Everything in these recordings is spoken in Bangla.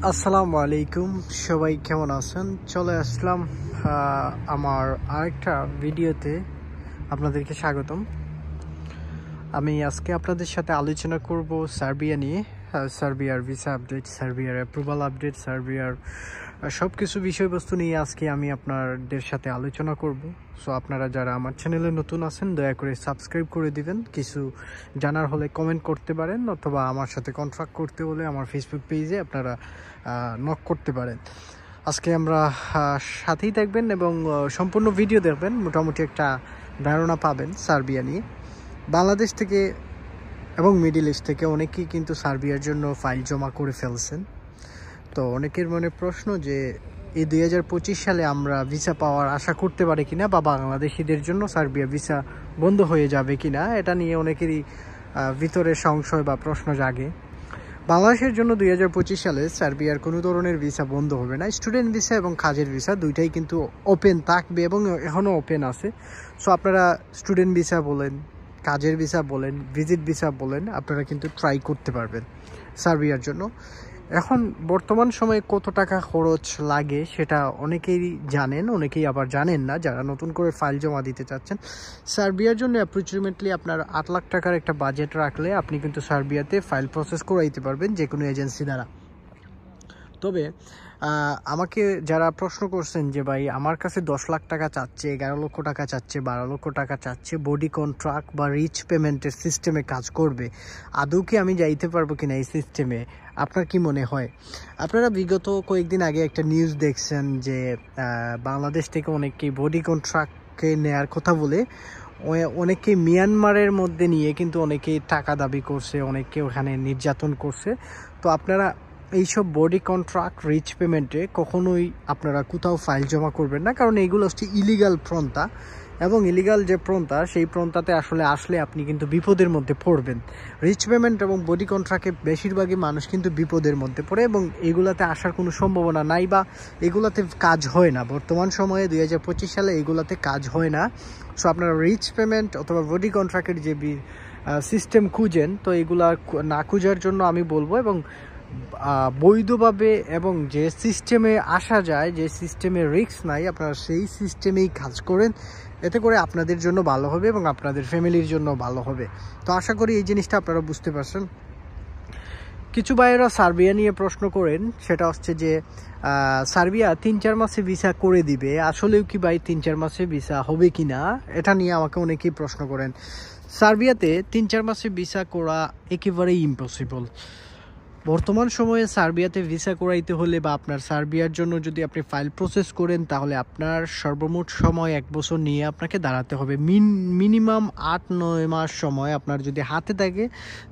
আসসালামু আলাইকুম, সবাই কেমন আছেন? চলে আসলাম আমার আরেকটা ভিডিওতে। আপনাদেরকে স্বাগতম। আমি আজকে আপনাদের সাথে আলোচনা করব সার্বিয়া নিয়ে। সার্বিয়ার ভিসা আপডেট, সার্বিয়ার অ্যাপ্রুভাল আপডেট, সার্বিয়ার সব কিছু বিষয়বস্তু নিয়ে আজকে আমি আপনাদের সাথে আলোচনা করব। সো আপনারা যারা আমার চ্যানেলে নতুন আছেন দয়া করে সাবস্ক্রাইব করে দিবেন। কিছু জানার হলে কমেন্ট করতে পারেন, অথবা আমার সাথে কন্ট্যাক্ট করতে হলে আমার ফেসবুক পেজে আপনারা নক করতে পারেন। আজকে আমরা সাথেই থাকবেন এবং সম্পূর্ণ ভিডিও দেখবেন, মোটামুটি একটা ধারণা পাবেন সার্বিয়া নিয়ে। বাংলাদেশ থেকে এবং মিডল ইস্ট থেকে অনেকেই কিন্তু সার্বিয়ার জন্য ফাইল জমা করে ফেলছেন। তো অনেকের মনে প্রশ্ন যে এই 2025 সালে আমরা ভিসা পাওয়ার আশা করতে পারি কিনা, বা বাংলাদেশিদের জন্য সার্বিয়া ভিসা বন্ধ হয়ে যাবে কিনা, এটা নিয়ে অনেকেরই ভিতরে সংশয় বা প্রশ্ন জাগে। বাংলাদেশের জন্য 2025 সালে সার্বিয়ার কোনো ধরনের ভিসা বন্ধ হবে না। স্টুডেন্ট ভিসা এবং কাজের ভিসা দুইটাই কিন্তু ওপেন থাকবে এবং এখনও ওপেন আছে। সো আপনারা স্টুডেন্ট ভিসা বলেন, কাজের ভিসা বলেন, ভিজিট ভিসা বলেন, আপনারা কিন্তু ট্রাই করতে পারবেন সার্বিয়ার জন্য। এখন বর্তমান সময়ে কত টাকা খরচ লাগে সেটা অনেকেই জানেন, অনেকেই আবার জানেন না, যারা নতুন করে ফাইল জমা দিতে চাচ্ছেন। সার্বিয়ার জন্য অ্যাপ্রক্সিমেটলি আপনার 8 লাখ টাকার একটা বাজেট রাখলে আপনি কিন্তু সার্বিয়াতে ফাইল প্রসেস করাইতে পারবেন যে কোনো এজেন্সি দ্বারা। তবে আমাকে যারা প্রশ্ন করছেন যে ভাই আমার কাছে 10 লাখ টাকা চাচ্ছে, 11 লক্ষ টাকা চাচ্ছে, 12 লক্ষ টাকা চাচ্ছে, বডি কন্ট্রাক্ট বা রিচ পেমেন্টের সিস্টেমে কাজ করবে, আদৌ কি আমি যাইতে পারবো কিনা এই সিস্টেমে? আপনার কি মনে হয়? আপনারা বিগত কয়েকদিন আগে একটা নিউজ দেখছেন যে বাংলাদেশ থেকে অনেকেই বডি কন্ট্রাক্টকে নেয়ার কথা বলে অনেকে মিয়ানমারের মধ্যে নিয়ে কিন্তু অনেকেই টাকা দাবি করছে, অনেকে ওখানে নির্যাতন করছে। তো আপনারা এইসব বডি কন্ট্রাক্ট রিচ পেমেন্টে কখনোই আপনারা কোথাও ফাইল জমা করবেন না, কারণ এইগুলো হচ্ছে ইলিগাল প্রন্থা, এবং ইলিগাল যে প্রন্থা সেই প্রন্থাতে আসলে আপনি কিন্তু বিপদের মধ্যে পড়বেন। রিচ পেমেন্ট এবং বডি কন্ট্রাক্টে বেশিরভাগই মানুষ কিন্তু বিপদের মধ্যে পড়ে এবং এগুলাতে আসার কোনো সম্ভাবনা নাই, বা এগুলাতে কাজ হয় না। বর্তমান সময়ে 2025 সালে এগুলাতে কাজ হয় না। সো আপনারা রিচ পেমেন্ট অথবা বডি কন্ট্রাক্টের যে সিস্টেম খুঁজেন, তো এগুলা না খুঁজার জন্য আমি বলবো, এবং বৈধভাবে এবং যে সিস্টেমে আসা যায়, যে সিস্টেমে রিস্ক নাই, আপনারা সেই সিস্টেমেই কাজ করেন। এতে করে আপনাদের জন্য ভালো হবে এবং আপনাদের ফ্যামিলির জন্য ভালো হবে। তো আশা করি এই জিনিসটা আপনারা বুঝতে পারছেন। কিছু ভাইয়েরা সার্বিয়া নিয়ে প্রশ্ন করেন, সেটা হচ্ছে যে সার্বিয়া 3-4 মাসে ভিসা করে দিবে, আসলেও কি ভাই 3-4 মাসে ভিসা হবে কি না, এটা নিয়ে আমাকে অনেকেই প্রশ্ন করেন। সার্বিয়াতে 3-4 মাসে ভিসা করা একেবারেই ইম্পসিবল। বর্তমান সময়ে সার্বিয়াতে ভিসা করাইতে হলে বা আপনার সার্বিয়ার জন্য যদি আপনি ফাইল প্রসেস করেন, তাহলে আপনার সর্বমোট সময় 1 বছর নিয়ে আপনাকে দাঁড়াতে হবে। মিনিমাম 8-9 মাস সময় আপনার যদি হাতে থাকে,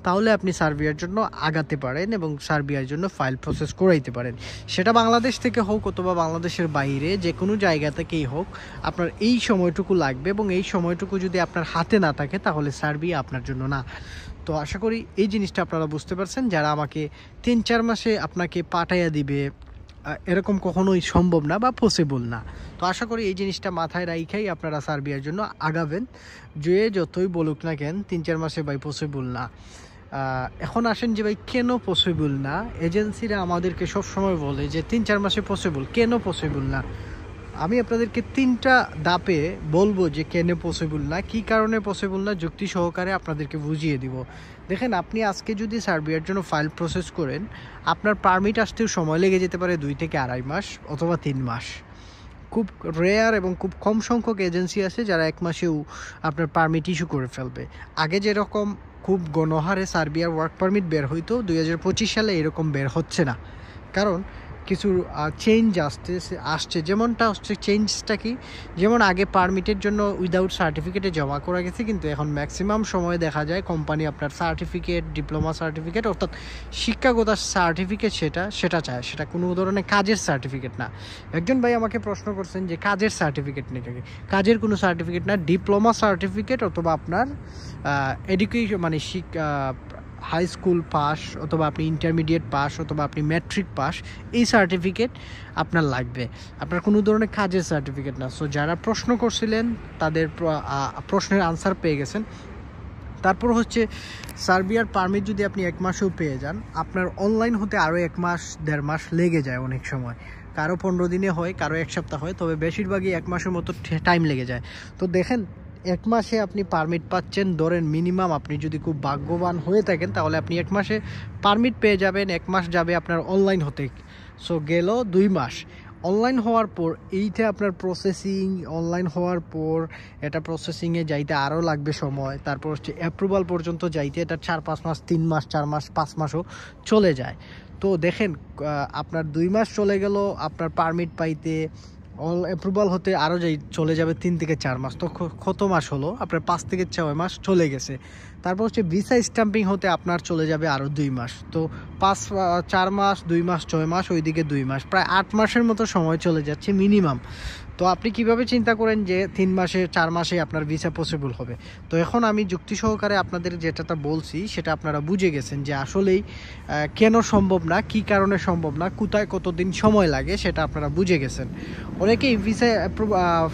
তাহলে আপনি সার্বিয়ার জন্য আগাতে পারেন এবং সার্বিয়ার জন্য ফাইল প্রসেস করাইতে পারেন। সেটা বাংলাদেশ থেকে হোক অথবা বাংলাদেশের বাইরে যে কোনো জায়গা থেকেই হোক, আপনার এই সময়টুকু লাগবে, এবং এই সময়টুকু যদি আপনার হাতে না থাকে তাহলে সার্বিয়া আপনার জন্য না। তো আশা করি এই জিনিসটা আপনারা বুঝতে পারছেন। যারা আমাকে 3-4 মাসে আপনাকে পাঠাইয়া দিবে, এরকম কখনোই সম্ভব না বা পসিবল না। তো আশা করি এই জিনিসটা মাথায় রাখাই আপনারা সার্বিয়ার জন্য আগাবেন। যে যতই বলুক না কেন 3-4 মাসে ভাই পসিবল না। এখন আসেন যে ভাই কেন পসিবল না? এজেন্সিরা আমাদেরকে সবসময় বলে যে 3-4 মাসে পসিবল, কেন পসিবল না? আমি আপনাদেরকে 3টা ধাপে বলবো যে কেন পসিবল না, কী কারণে পসিবল না, যুক্তি সহকারে আপনাদেরকে বুঝিয়ে দিব। দেখেন, আপনি আজকে যদি সার্বিয়ার জন্য ফাইল প্রসেস করেন, আপনার পারমিট আসতেও সময় লেগে যেতে পারে 2 থেকে 2.5 মাস অথবা 3 মাস। খুব রেয়ার এবং খুব কম সংখ্যক এজেন্সি আছে যারা 1 মাসেও আপনার পারমিট ইস্যু করে ফেলবে। আগে যেরকম খুব গণহারে সার্বিয়ার ওয়ার্ক পারমিট বের হইতো, 2025 সালে এরকম বের হচ্ছে না, কারণ কিছু চেঞ্জ আসছে। যেমনটা হচ্ছে চেঞ্জটা কি, যেমন আগে পারমিটের জন্য উইদাউট সার্টিফিকেটে জমা করা গেছে, কিন্তু এখন ম্যাক্সিমাম সময় দেখা যায় কোম্পানি আপনার সার্টিফিকেট, ডিপ্লোমা সার্টিফিকেট, অর্থাৎ শিক্ষাগত সার্টিফিকেট সেটা চায়, সেটা কোনো ধরনের কাজের সার্টিফিকেট না। একজন ভাই আমাকে প্রশ্ন করছেন যে কাজের সার্টিফিকেট নেই, কাজের কোনো সার্টিফিকেট না, ডিপ্লোমা সার্টিফিকেট অথবা আপনার এডুকেশন মানে হাই স্কুল পাস অথবা আপনি ইন্টারমিডিয়েট পাস অথবা আপনি ম্যাট্রিক পাস, এই সার্টিফিকেট আপনার লাগবে, আপনার কোনো ধরনের কাজের সার্টিফিকেট না। সো যারা প্রশ্ন করছিলেন তাদের প্রশ্নের আনসার পেয়ে গেছেন। তারপর হচ্ছে সার্বিয়ার পারমিট যদি আপনি 1 মাসেও পেয়ে যান, আপনার অনলাইন হতে আরও 1 মাস 1.5 মাস লেগে যায় অনেক সময়। কারো 15 দিনে হয়, কারো 1 সপ্তাহ হয়, তবে বেশিরভাগই 1 মাসের মতো টাইম লেগে যায়। তো দেখেন 1 মাসে আপনি পারমিট পাচ্ছেন, ধরেন মিনিমাম আপনি যদি খুব ভাগ্যবান হয়ে থাকেন তাহলে আপনি 1 মাসে পারমিট পেয়ে যাবেন। 1 মাস যাবে আপনার অনলাইন হতে, সো গেল 2 মাস। অনলাইন হওয়ার পর এইটা আপনার প্রসেসিং, অনলাইন হওয়ার পর এটা প্রসেসিংয়ে যাইতে আরও লাগবে সময়। তারপর হচ্ছে অ্যাপ্রুভাল পর্যন্ত যাইতে এটা 4-5 মাস, 3 মাস, 4 মাস, 5 মাসও চলে যায়। তো দেখেন আপনার 2 মাস চলে গেল আপনার পারমিট পাইতে, অ্যাপ্রুভাল হতে আরও চলে যাবে 3 থেকে 4 মাস। তো কত মাস হলো আপনার? 5 থেকে 6 মাস চলে গেছে। তারপর হচ্ছে ভিসা স্ট্যাম্পিং হতে আপনার চলে যাবে আরও 2 মাস। তো 4 মাস, 2 মাস, 6 মাস, ওইদিকে 2 মাস, প্রায় 8 মাসের মতো সময় চলে যাচ্ছে মিনিমাম। তো আপনি কিভাবে চিন্তা করেন যে 3 মাসে 4 মাসে আপনার ভিসা পসিবল হবে? তো এখন আমি যুক্তি সহকারে আপনাদের যেটা বলছি সেটা আপনারা বুঝে গেছেন যে আসলেই কেন সম্ভব না, কি কারণে সম্ভব না, কোথায় কতদিন সময় লাগে সেটা আপনারা বুঝে গেছেন। অনেকেই ভিসা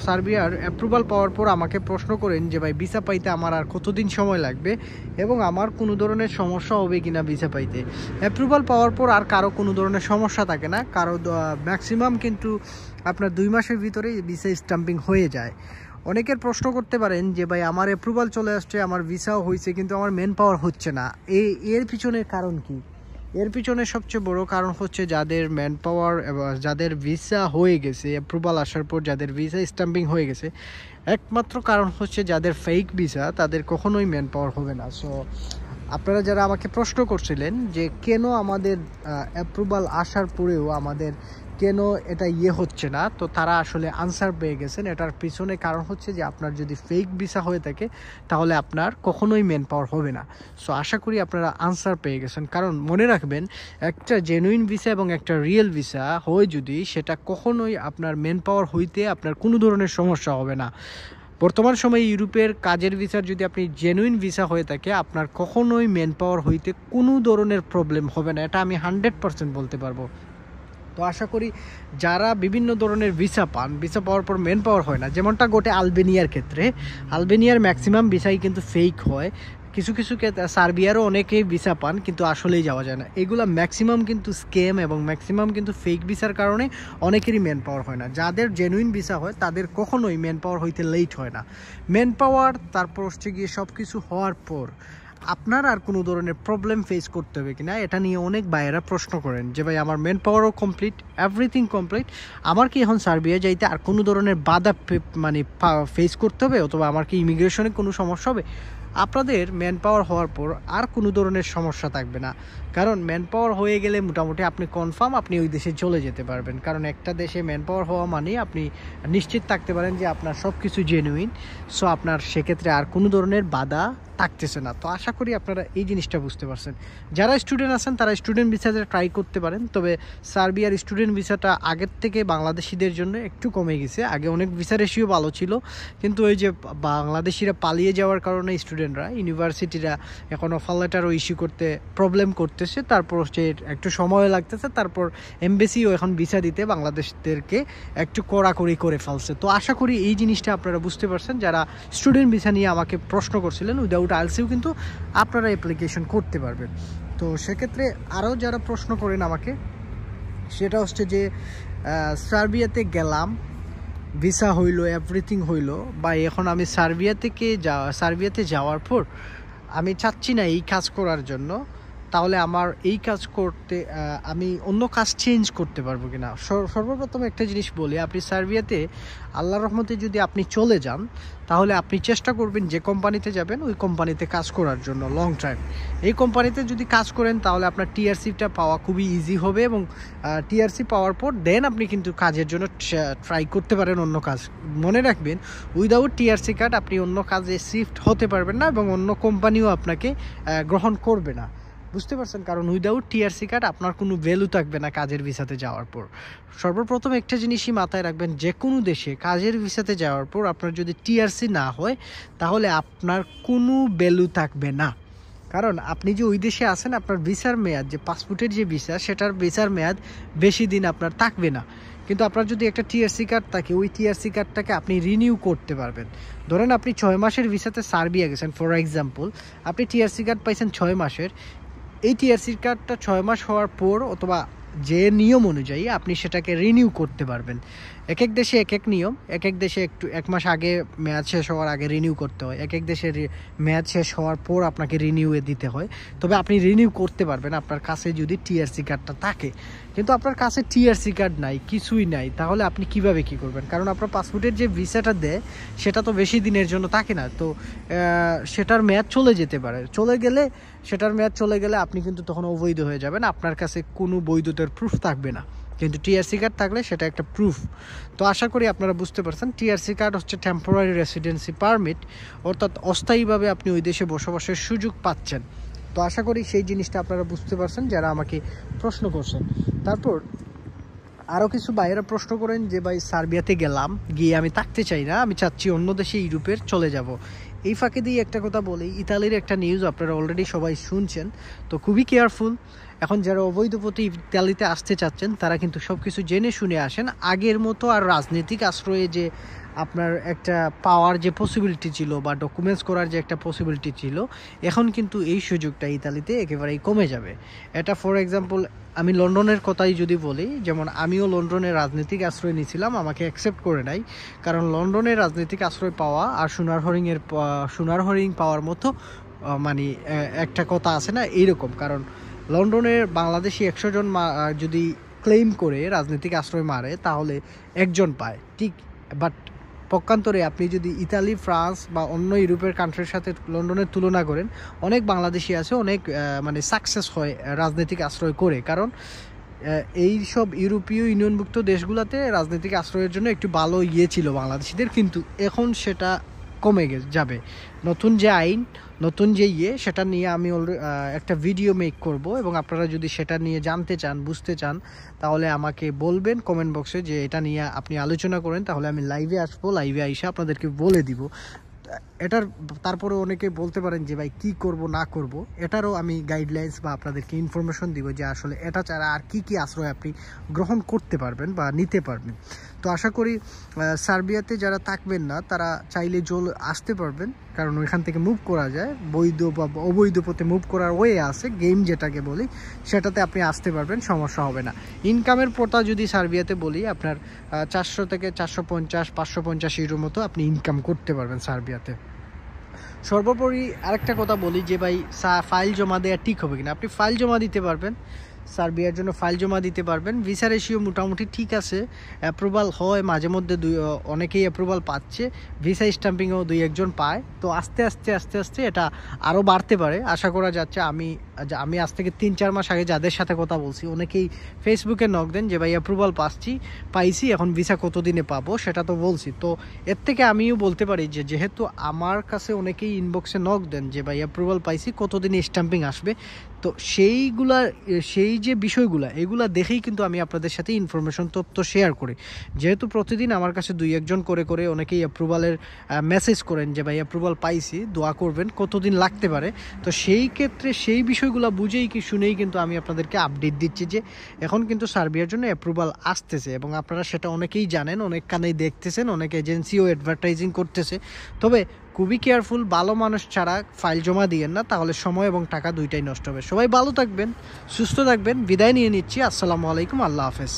সার্বিয়ার অ্যাপ্রুভাল পাওয়ার পর আমাকে প্রশ্ন করেন যে ভাই ভিসা পাইতে আমার আর কতদিন সময় লাগবে এবং আমার কোনো ধরনের সমস্যা হবে কিনা ভিসা পাইতে। অ্যাপ্রুভাল পাওয়ার পর আর কারো কোনো ধরনের সমস্যা থাকে না, কারো ম্যাক্সিমাম কিন্তু আপনার 2 মাসের ভিতরেই ভিসা স্ট্যাম্পিং হয়ে যায়। অনেকের প্রশ্ন করতে পারেন যে ভাই আমার অ্যাপ্রুভাল চলে আসছে, আমার ভিসাও হয়েছে, কিন্তু আমার মেন পাওয়ার হচ্ছে না, এর পিছনের কারণ কি? এর পিছনে সবচেয়ে বড় কারণ হচ্ছে যাদের ম্যান পাওয়ার এবং যাদের ভিসা হয়ে গেছে, অ্যাপ্রুভাল আসার পর যাদের ভিসা স্ট্যাম্পিং হয়ে গেছে, একমাত্র কারণ হচ্ছে যাদের ফেক ভিসা তাদের কখনোই ম্যান পাওয়ার হবে না। সো আপনারা যারা আমাকে প্রশ্ন করছিলেন যে কেন আমাদের অ্যাপ্রুভাল আসার পরেও আমাদের কেন এটা হচ্ছে না, তো তারা আসলে আনসার পেয়ে গেছেন। এটার পিছনে কারণ হচ্ছে যে আপনার যদি ফেক ভিসা হয়ে থাকে তাহলে আপনার কখনোই ম্যান পাওয়ার হবে না। সো আশা করি আপনারা আনসার পেয়ে গেছেন। কারণ মনে রাখবেন, একটা জেনুইন ভিসা এবং একটা রিয়েল ভিসা হয় যদি, সেটা কখনোই আপনার ম্যান পাওয়ার হইতে আপনার কোনো ধরনের সমস্যা হবে না। বর্তমান সময়ে ইউরোপের কাজের ভিসার যদি আপনি জেনুইন ভিসা হয়ে থাকে, আপনার কখনোই ম্যান পাওয়ার হইতে কোনো ধরনের প্রবলেম হবে না, এটা আমি 100% বলতে পারবো। তো আশা করি যারা বিভিন্ন ধরনের ভিসা পান, ভিসা পাওয়ার পর মেন পাওয়ার হয় না, যেমনটা ঘটে আলবেনিয়ার ক্ষেত্রে, আলবেনিয়ার ম্যাক্সিমাম ভিসাই কিন্তু ফেক হয়। কিছু কিছু সার্বিয়ারও অনেকেই ভিসা পান কিন্তু আসলেই যাওয়া যায় না। এগুলো ম্যাক্সিমাম কিন্তু স্ক্যাম এবং ম্যাক্সিমাম কিন্তু ফেক ভিসার কারণে অনেকেরই ম্যান পাওয়ার হয় না। যাদের জেনুইন ভিসা হয় তাদের কখনোই ম্যান পাওয়ার হইতে লেট হয় না। ম্যান পাওয়ার তারপর হচ্ছে গিয়ে সব কিছু হওয়ার পর আপনার আর কোনো ধরনের প্রবলেম ফেস করতে হবে কিনা, এটা নিয়ে অনেক ভাইয়েরা প্রশ্ন করেন যে ভাই আমার ম্যান পাওয়ারও কমপ্লিট, এভরিথিং কমপ্লিট, আমার কি এখন সার্বিয়া যাইতে আর কোনো ধরনের বাধা মানে ফেস করতে হবে, অথবা আমার কি ইমিগ্রেশনে কোনো সমস্যা হবে? আপনাদের ম্যান পাওয়ার হওয়ার পর আর কোনো ধরনের সমস্যা থাকবে না। কারণ ম্যান পাওয়ার হয়ে গেলে মোটামুটি আপনি কনফার্ম আপনি ওই দেশে চলে যেতে পারবেন। কারণ একটা দেশে ম্যান পাওয়ার হওয়া মানে আপনি নিশ্চিত থাকতে পারেন যে আপনার সব কিছু জেনুইন। সো আপনার সেক্ষেত্রে আর কোনো ধরনের বাধা থাকতেছে না। তো আশা করি আপনারা এই জিনিসটা বুঝতে পারছেন। যারা স্টুডেন্ট আছেন তারা স্টুডেন্ট ভিসাতে ট্রাই করতে পারেন, তবে সার্বিয়ার স্টুডেন্ট ভিসাটা আগের থেকে বাংলাদেশিদের জন্য একটু কমে গেছে। আগে অনেক ভিসা রেশিও ভালো ছিল, কিন্তু ওই যে বাংলাদেশিরা পালিয়ে যাওয়ার কারণে স্টুডেন্টরা, ইউনিভার্সিটিরা এখন অফার লেটারও ইস্যু করতে প্রবলেম করতেছে। তারপর হচ্ছে একটু সময় লাগতেছে, তারপর এমবেসিও এখন ভিসা দিতে বাংলাদেশদেরকে একটু কড়াকড়ি করে ফেলছে। তো আশা করি এই জিনিসটা আপনারা বুঝতে পারছেন। যারা স্টুডেন্ট ভিসা নিয়ে আমাকে প্রশ্ন করছিলেন, উইদাউট আইএলটিএসও কিন্তু আপনারা অ্যাপ্লিকেশন করতে পারবেন। তো সেক্ষেত্রে আরও যারা প্রশ্ন করেন আমাকে, সেটা হচ্ছে যে সার্বিয়াতে গেলাম, ভিসা হইলো, এভরিথিং হইলো, বা এখন আমি সার্বিয়াতে যাওয়ার পর আমি চাচ্ছি না এই কাজ করার জন্য, তাহলে আমার এই কাজ করতে আমি অন্য কাজ চেঞ্জ করতে পারবো কিনা। সর্বপ্রথম একটা জিনিস বলি, আপনি সার্বিয়াতে আল্লাহর রহমতে যদি আপনি চলে যান, তাহলে আপনি চেষ্টা করবেন যে কোম্পানিতে যাবেন ওই কোম্পানিতে কাজ করার জন্য লং টাইম। এই কোম্পানিতে যদি কাজ করেন তাহলে আপনার টিআরসিটা পাওয়া খুবই ইজি হবে, এবং টিআরসি পাওয়ার পর দেন আপনি কিন্তু কাজের জন্য ট্রাই করতে পারেন অন্য কাজ। মনে রাখবেন, উইদাউট টিআরসি কার্ড আপনি অন্য কাজে শিফট হতে পারবেন না, এবং অন্য কোম্পানিও আপনাকে গ্রহণ করবে না। বুঝতে পারছেন? কারণ উইদাউট টিআরসি কার্ড আপনার কোনো ভ্যালু থাকবে না কাজের ভিসাতে যাওয়ার পর। সর্বপ্রথম একটা জিনিসই মাথায় রাখবেন, যে কোনো দেশে কাজের ভিসাতে যাওয়ার পর আপনার যদি টিআরসি না হয় তাহলে আপনার কোনো ভ্যালু থাকবে না। কারণ আপনি যে ওই দেশে আছেন, আপনার ভিসার মেয়াদ, যে পাসপোর্টের যে ভিসা, সেটার ভিসার মেয়াদ বেশি দিন আপনার থাকবে না। কিন্তু আপনার যদি একটা টিআরসি কার্ড থাকে, ওই টিআরসি কার্ডটাকে আপনি রিনিউ করতে পারবেন। ধরেন আপনি 6 মাসের ভিসাতে সার্বিয়া গেছেন ফর এক্সাম্পল, আপনি টিআরসি কার্ড পাইছেন 6 মাসের। এই টিআরসি কার্ডটা 6 মাস হওয়ার পর অথবা যে নিয়ম অনুযায়ী আপনি সেটাকে রিনিউ করতে পারবেন। এক এক দেশে এক এক নিয়ম, এক এক দেশে একটু 1 মাস আগে মেয়াদ শেষ হওয়ার আগে রিনিউ করতে হয়, এক এক দেশে মেয়াদ শেষ হওয়ার পর আপনাকে রিনিউয়ে দিতে হয়। তবে আপনি রিনিউ করতে পারবেন আপনার কাছে যদি টিআরসি কার্ডটা থাকে। কিন্তু আপনার কাছে টিআরসি কার্ড নাই, কিছুই নাই, তাহলে আপনি কিভাবে কি করবেন? কারণ আপনার পাসপোর্টের যে ভিসাটা দেয় সেটা তো বেশি দিনের জন্য থাকে না, তো সেটার মেয়াদ চলে যেতে পারে। সেটার মেয়াদ চলে গেলে আপনি কিন্তু তখন অবৈধ হয়ে যাবেন, আপনার কাছে কোনো বৈধতার প্রুফ থাকবে না। কিন্তু টিআরসি কার্ড থাকলে সেটা একটা প্রুফ। তো আশা করি আপনারা বুঝতে পারছেন, টিআরসি কার্ড হচ্ছে টেম্পোরারি রেসিডেন্সি পারমিট, অর্থাৎ অস্থায়ীভাবে আপনি ওই দেশে বসবাসের সুযোগ পাচ্ছেন। তো আশা করি সেই জিনিসটা আপনারা বুঝতে পারছেন যারা আমাকে প্রশ্ন করছেন। তারপর আরও কিছু ভাইয়েরা প্রশ্ন করেন যে ভাই সার্বিয়াতে গেলাম, গিয়ে আমি থাকতে চাই না, আমি চাচ্ছি অন্য দেশে ইউরোপের চলে যাব। এই ফাঁকে দিয়ে একটা কথা বলি, ইতালির একটা নিউজ আপনারা অলরেডি সবাই শুনছেন, তো খুবই কেয়ারফুল। এখন যারা অবৈধ পথে ইতালিতে আসতে চাচ্ছেন তারা কিন্তু সব কিছু জেনে শুনে আসেন। আগের মতো আর রাজনৈতিক আশ্রয়ে যে আপনার একটা পাওয়ার যে পসিবিলিটি ছিল বা ডকুমেন্টস করার যে একটা পসিবিলিটি ছিল, এখন কিন্তু এই সুযোগটা ইতালিতে একেবারেই কমে যাবে। এটা ফর এক্সাম্পল আমি লন্ডনের কথাই যদি বলি, যেমন আমিও লন্ডনের রাজনৈতিক আশ্রয় নিয়েছিলাম, আমাকে অ্যাকসেপ্ট করে নাই। কারণ লন্ডনের রাজনৈতিক আশ্রয় পাওয়া আর সোনার হরিং পাওয়ার মতো মানে একটা কথা আছে না, এইরকম। কারণ লন্ডনের বাংলাদেশি 100 জন যদি ক্লেম করে রাজনৈতিক আশ্রয় মারে তাহলে একজন পায়, ঠিক। বাট পক্ষান্তরে আপনি যদি ইতালি, ফ্রান্স বা অন্য ইউরোপের কান্ট্রির সাথে লন্ডনের তুলনা করেন, অনেক বাংলাদেশি আছে অনেক মানে সাকসেস হয় রাজনৈতিক আশ্রয় করে। কারণ এই সব ইউরোপীয় ইউনিয়নভুক্ত দেশগুলোতে রাজনৈতিক আশ্রয়ের জন্য একটু ভালো ছিল বাংলাদেশিদের, কিন্তু এখন সেটা কমে যাবে। নতুন যে আইন, নতুন যে সেটা নিয়ে আমি একটা ভিডিও মেক করব, এবং আপনারা যদি সেটা নিয়ে জানতে চান, বুঝতে চান, তাহলে আমাকে বলবেন কমেন্ট বক্সে যে এটা নিয়ে আপনি আলোচনা করেন, তাহলে আমি লাইভে আসবো, লাইভে আইসা আপনাদেরকে বলে দিব। এটার তারপরে অনেকে বলতে পারেন যে ভাই কি করব না করব, এটারও আমি গাইডলাইন্স বা আপনাদেরকে ইনফরমেশন দিব যে আসলে এটা ছাড়া আর কি কি আশ্রয় আপনি গ্রহণ করতে পারবেন বা নিতে পারবেন। তো আশা করি সার্বিয়াতে যারা থাকবেন না তারা চাইলে আসতে পারবেন, কারণ ওইখান থেকে মুভ করা যায়, বৈধ বা অবৈধ পথে মুভ করার ওয়ে আছে, গেম যেটাকে বলি, সেটাতে আপনি আসতে পারবেন, সমস্যা হবে না। ইনকামের পথা যদি সার্বিয়াতে বলি, আপনার 400 থেকে 450, 550 ইউরোর মতো আপনি ইনকাম করতে পারবেন সার্বিয়াতে। সর্বোপরি আরেকটা কথা বলি যে ভাই ফাইল জমা দেওয়া ঠিক হবে কিনা। আপনি ফাইল জমা দিতে পারবেন, সার্বিয়ার জন্য ফাইল জমা দিতে পারবেন। ভিসা রেশিও মোটামুটি ঠিক আছে, অ্যাপ্রুভাল হয় মাঝে মধ্যে, অনেকেই অ্যাপ্রুভাল পাচ্ছে, ভিসা স্ট্যাম্পিংও 2-1 পায়। তো আস্তে আস্তে এটা আরও বাড়তে পারে, আশা করা যাচ্ছে। আমি আজ থেকে 3-4 মাস আগে যাদের সাথে কথা বলছি, অনেকেই ফেসবুকে নক দেন যে ভাই অ্যাপ্রুভাল পাইছি, এখন ভিসা কতদিনে পাবো, সেটা তো বলছি। তো এর থেকে আমিও বলতে পারি যে যেহেতু আমার কাছে অনেকেই ইনবক্সে নক দেন যে ভাই অ্যাপ্রুভাল পাইছি, কতদিনে স্ট্যাম্পিং আসবে, তো সেই যে বিষয়গুলো এগুলা দেখেই কিন্তু আমি আপনাদের সাথে ইনফরমেশন তথ্য শেয়ার করি। যেহেতু প্রতিদিন আমার কাছে 2-1 জন করে অনেকেই অ্যাপ্রুভালের মেসেজ করেন যে ভাই অ্যাপ্রুভাল পাইছি, দোয়া করবেন, কতদিন লাগতে পারে। তো সেই ক্ষেত্রে সেই বিষয়গুলো বুঝেই শুনেই কিন্তু আমি আপনাদেরকে আপডেট দিচ্ছি যে এখন কিন্তু সার্বিয়ার জন্য অ্যাপ্রুভাল আসতেছে, এবং আপনারা সেটা অনেকেই জানেন, অনেক কানেই দেখতেছেন, অনেক এজেন্সিও অ্যাডভার্টাইজিং করতেছে। তবে খুবই কেয়ারফুল, ভালো মানুষ ছাড়া ফাইল জমা দিয়েন না, তাহলে সময় এবং টাকা দুইটাই নষ্ট হবে। সবাই ভালো থাকবেন, সুস্থ থাকবেন, বিদায় নিয়ে নিচ্ছি। আসসালামু আলাইকুম, আল্লাহ হাফেজ।